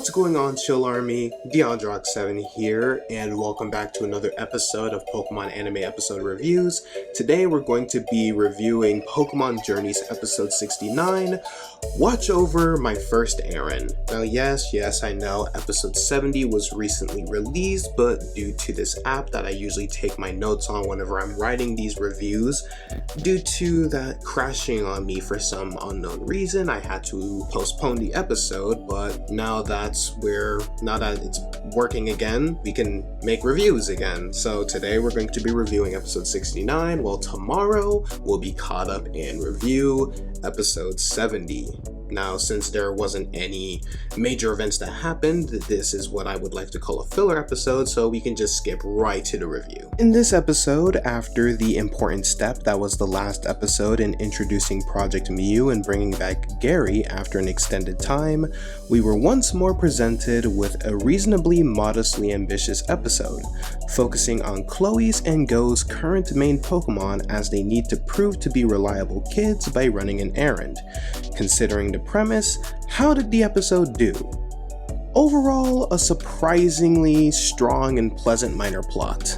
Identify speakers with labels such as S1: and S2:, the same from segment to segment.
S1: What's going on, Chill Army? DeAndrox7 here, and welcome back to another episode of Pokemon Anime Episode Reviews. Today we're going to be reviewing Pokemon Journeys Episode 69, Watch Over My First Errand. Now yes, I know Episode 70 was recently released, but due to this app that I usually take my notes on whenever I'm writing these reviews, due to that crashing on me for some unknown reason, I had to postpone the episode, but now that it's working again, we can make reviews again. So today we're going to be reviewing episode 69, while tomorrow we'll be caught up and review episode 70. Now, since there wasn't any major events that happened, this is what I would like to call a filler episode, so we can just skip right to the review. In this episode, after the important step that was the last episode in introducing Project Mew and bringing back Gary after an extended time, we were once more presented with a reasonably modestly ambitious episode, focusing on Chloe's and Go's current main Pokemon as they need to prove to be reliable kids by running an errand. Considering the premise, how did the episode do? Overall, a surprisingly strong and pleasant minor plot.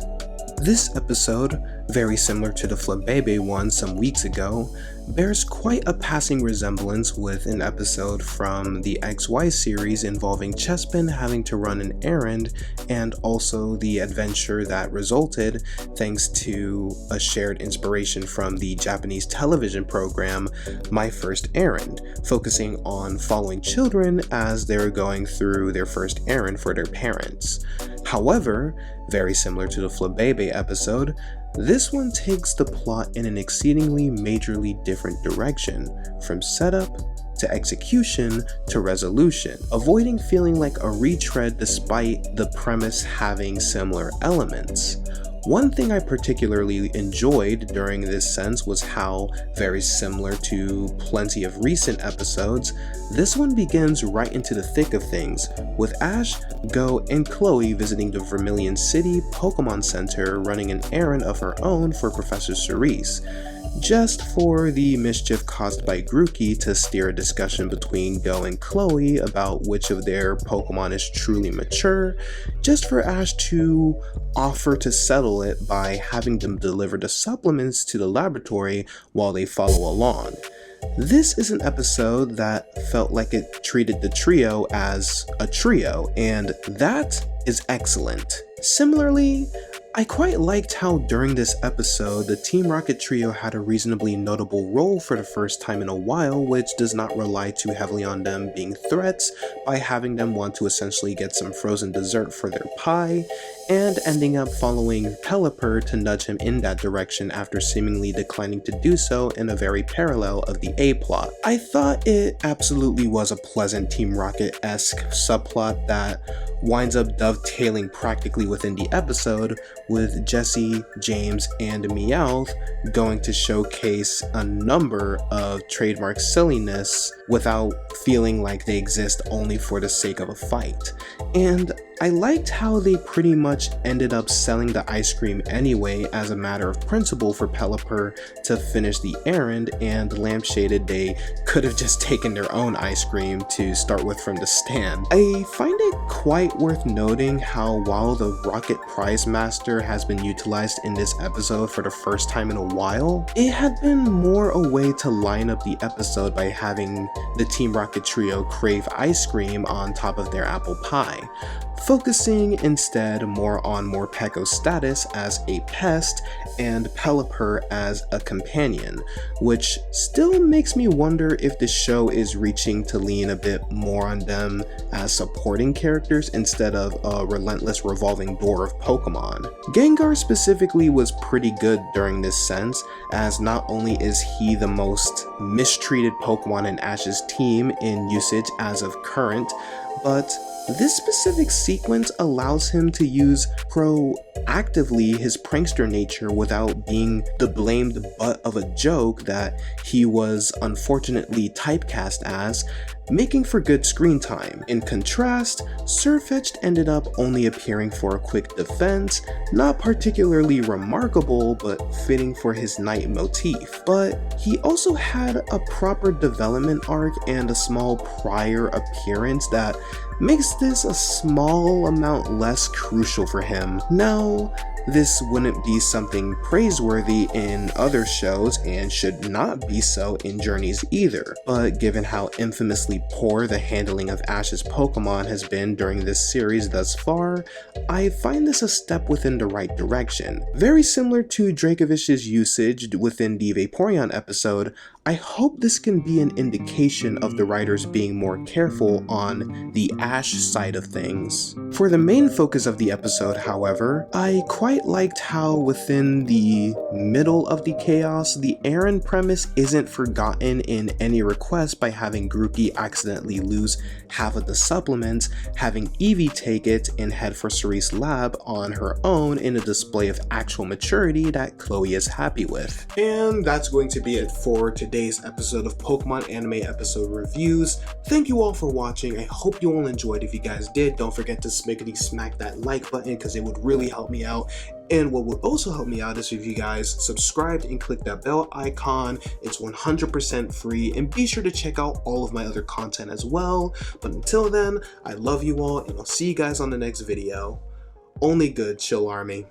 S1: This episode, very similar to the Flabébé one some weeks ago, bears quite a passing resemblance with an episode from the XY series involving Chespin having to run an errand, and also the adventure that resulted thanks to a shared inspiration from the Japanese television program My First Errand, focusing on following children as they're going through their first errand for their parents. However, very similar to the Flabébé episode, this one takes the plot in an exceedingly majorly different direction, from setup to execution to resolution, avoiding feeling like a retread despite the premise having similar elements. One thing I particularly enjoyed during this sense was how, very similar to plenty of recent episodes, this one begins right into the thick of things, with Ash, Go, and Chloe visiting the Vermilion City Pokemon Center running an errand of her own for Professor Cerise, just for the mischief caused by Grookey to steer a discussion between Go and Chloe about which of their Pokemon is truly mature, just for Ash to offer to settle it by having them deliver the supplements to the laboratory while they follow along. This is an episode that felt like it treated the trio as a trio, and that is excellent. Similarly, I quite liked how during this episode, the Team Rocket trio had a reasonably notable role for the first time in a while, which does not rely too heavily on them being threats by having them want to essentially get some frozen dessert for their pie, and ending up following Pelipper to nudge him in that direction after seemingly declining to do so in a very parallel of the A-plot. I thought it absolutely was a pleasant Team Rocket-esque subplot that winds up dovetailing practically within the episode, with Jesse, James, and Meowth going to showcase a number of trademark silliness without feeling like they exist only for the sake of a fight. And I liked how they pretty much ended up selling the ice cream anyway as a matter of principle for Pelipper to finish the errand, and lampshaded they could have just taken their own ice cream to start with from the stand. I find it quite worth noting how while the Rocket Prize Master has been utilized in this episode for the first time in a while, it had been more a way to line up the episode by having the Team Rocket trio crave ice cream on top of their apple pie, focusing instead more on Morpeko's status as a pest and Pelipper as a companion, which still makes me wonder if the show is reaching to lean a bit more on them as supporting characters instead of a relentless revolving door of Pokemon. Gengar specifically was pretty good during this sense, as not only is he the most mistreated Pokemon in Ash's team in usage as of current, but this specific sequence allows him to use proactively his prankster nature without being the blamed butt of a joke that he was unfortunately typecast as, making for good screen time. In contrast, Sirfetch'd ended up only appearing for a quick defense, not particularly remarkable but fitting for his knight motif. But he also had a proper development arc and a small prior appearance that makes this a small amount less crucial for him. Now, this wouldn't be something praiseworthy in other shows and should not be so in Journeys either, but given how infamously poor the handling of Ash's Pokemon has been during this series thus far, I find this a step within the right direction. Very similar to Dracovich's usage within the Vaporeon episode, I hope this can be an indication of the writers being more careful on the Ash side of things. For the main focus of the episode, however, I quite liked how within the middle of the chaos, the Errand premise isn't forgotten in any request by having Grookey accidentally lose half of the supplements, having Eevee take it and head for Cerise's lab on her own in a display of actual maturity that Chloe is happy with. And that's going to be it for today's episode of Pokemon Anime Episode Reviews. Thank you all for watching. I hope you all enjoyed. If you guys did, don't forget to smack that like button because it would really help me out. And what would also help me out is if you guys subscribed and click that bell icon. It's 100% free, and be sure to check out all of my other content as well. But until then, I love you all, and I'll see you guys on the next video. Only good, Chill Army.